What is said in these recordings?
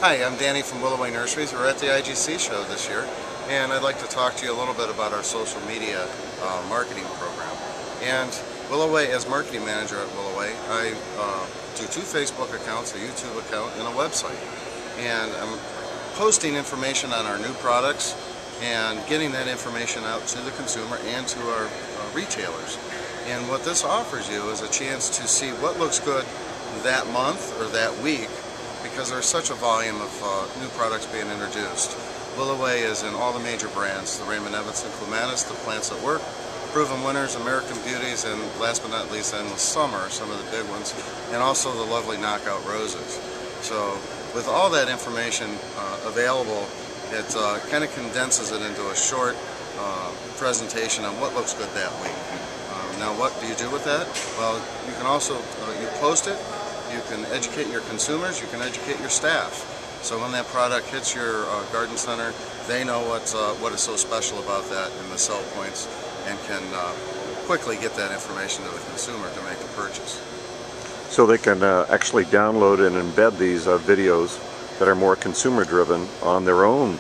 Hi, I'm Danny from Willoway Nurseries. We're at the IGC show this year, and I'd like to talk to you a little bit about our social media marketing program. And Willoway, as marketing manager at Willoway, I do 2 Facebook accounts, a YouTube account, and a website. And I'm posting information on our new products and getting that information out to the consumer and to our retailers. And what this offers you is a chance to see what looks good that month or that week, because there's such a volume of new products being introduced. Willoway is in all the major brands, the Raymond Evanston Clematis, the Plants at Work, Proven Winners, American Beauties, and last but not least, Endless Summer, some of the big ones, and also the lovely Knockout Roses. So with all that information available, it kind of condenses it into a short presentation on what looks good that week. Now what do you do with that? Well, you can also, you post it, you can educate your consumers, you can educate your staff. So when that product hits your garden center, they know what is so special about that and the sell points, and can quickly get that information to the consumer to make a purchase. So they can actually download and embed these videos that are more consumer driven on their own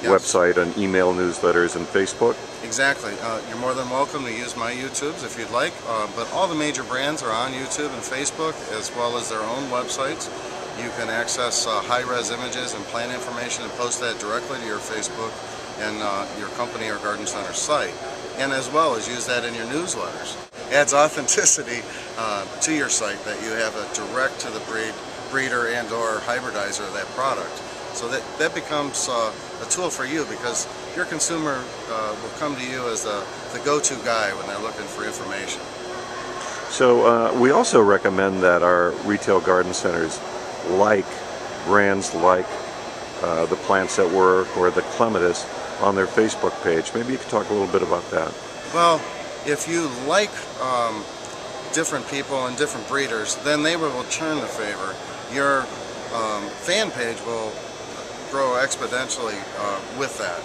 website and email newsletters and Facebook? Exactly. You're more than welcome to use my YouTubes if you'd like, but all the major brands are on YouTube and Facebook, as well as their own websites. You can access high-res images and plant information and post that directly to your Facebook and your company or garden center site, and as well as use that in your newsletters. Adds authenticity to your site that you have a direct to the breeder and or hybridizer of that product. So that becomes a tool for you, because your consumer will come to you as the go-to guy when they're looking for information. So we also recommend that our retail garden centers like brands like the Plants at Work or the Clematis on their Facebook page. Maybe you could talk a little bit about that. Well, if you like different people and different breeders, then they will return the favor. Your fan page will grow exponentially with that.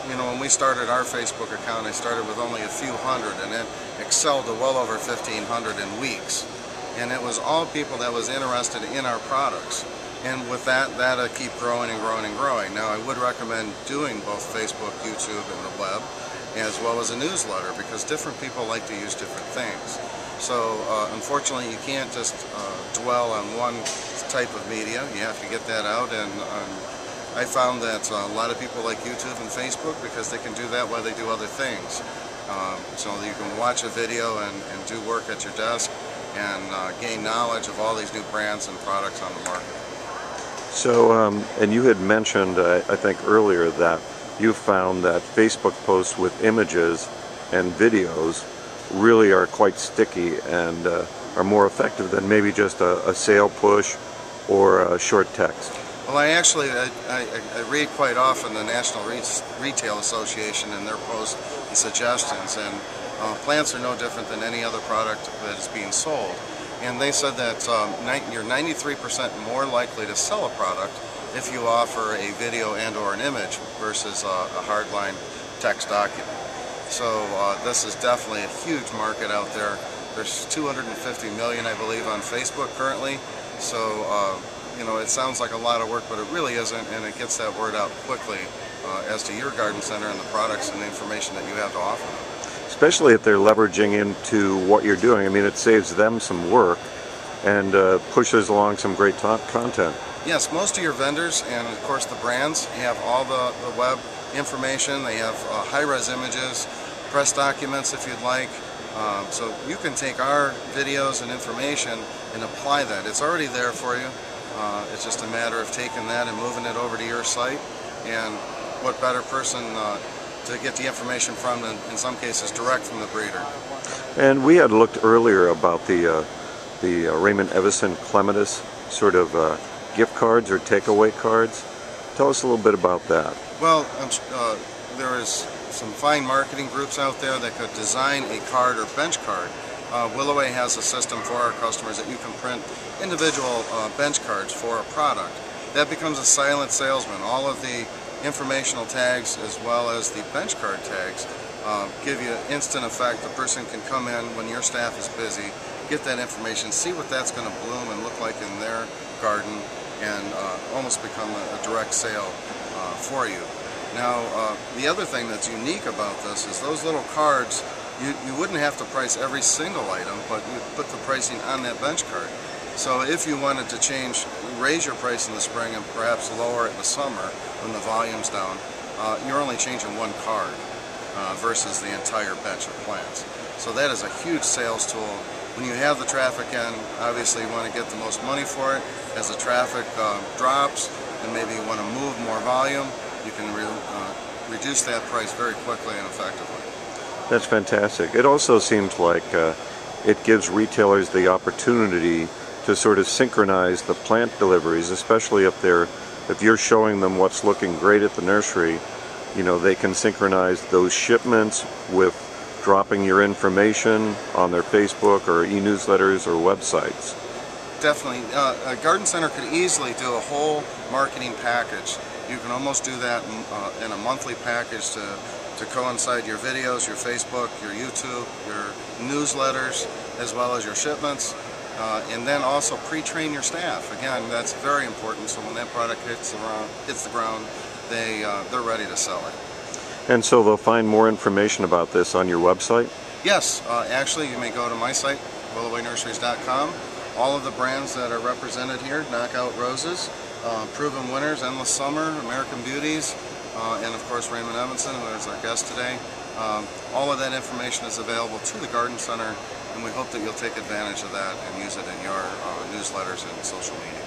When we started our Facebook account, I started with only a few hundred, and it excelled to well over 1,500 in weeks. And it was all people that was interested in our products. And with that'll keep growing and growing and growing. Now, I would recommend doing both Facebook, YouTube, and the web, as well as a newsletter, because different people like to use different things. So unfortunately, you can't just dwell on one type of media. You have to get that out, and I found that a lot of people like YouTube and Facebook because they can do that while they do other things. So you can watch a video and do work at your desk and gain knowledge of all these new brands and products on the market. So, and you had mentioned, I think earlier, that you found that Facebook posts with images and videos really are quite sticky and are more effective than maybe just a sale push or a short text. Well, I read quite often the National Retail Association and their posts and suggestions, and plants are no different than any other product that is being sold. And they said that you're 93% more likely to sell a product if you offer a video and or an image versus a hardline text document. So this is definitely a huge market out there. There's 250 million, I believe, on Facebook currently. So it sounds like a lot of work, but it really isn't, and it gets that word out quickly as to your garden center and the products and the information that you have to offer them. Especially if they're leveraging into what you're doing. I mean, it saves them some work and pushes along some great content. Yes, most of your vendors and of course the brands have all the web information. They have high-res images, press documents if you'd like. So you can take our videos and information and apply that. It's already there for you. It's just a matter of taking that and moving it over to your site. And what better person to get the information from than, in some cases, direct from the breeder. And we had looked earlier about the Raymond Evanston Clematis sort of gift cards or takeaway cards. Tell us a little bit about that. Well, there is some fine marketing groups out there that could design a card or bench card. Willoway has a system for our customers that you can print individual bench cards for a product. That becomes a silent salesman. All of the informational tags as well as the bench card tags give you instant effect. The person can come in when your staff is busy, get that information, see what that's going to bloom and look like in their garden, and almost become a direct sale for you. Now, the other thing that's unique about this is those little cards, you wouldn't have to price every single item, but you put the pricing on that bench card. So if you wanted to raise your price in the spring and perhaps lower it in the summer when the volume's down, you're only changing one card versus the entire bench of plants. So that is a huge sales tool. When you have the traffic in, obviously you want to get the most money for it. As the traffic drops and maybe you want to move more volume, you can reduce that price very quickly and effectively. That's fantastic. It also seems like it gives retailers the opportunity to sort of synchronize the plant deliveries, especially if you're showing them what's looking great at the nursery. You know, they can synchronize those shipments with dropping your information on their Facebook or e-newsletters or websites. Definitely. A garden center could easily do a whole marketing package. You can almost do that in a monthly package to coincide your videos, your Facebook, your YouTube, your newsletters, as well as your shipments. And then also pre-train your staff. Again, that's very important, so when that product hits the ground, they're ready to sell it. And so they'll find more information about this on your website? Yes, actually you may go to my site, willowaynurseries.com. All of the brands that are represented here, Knockout Roses, Proven Winners, Endless Summer, American Beauties, and of course Raymond Evanson, who is our guest today. All of that information is available to the Garden Center, and we hope that you'll take advantage of that and use it in your newsletters and social media.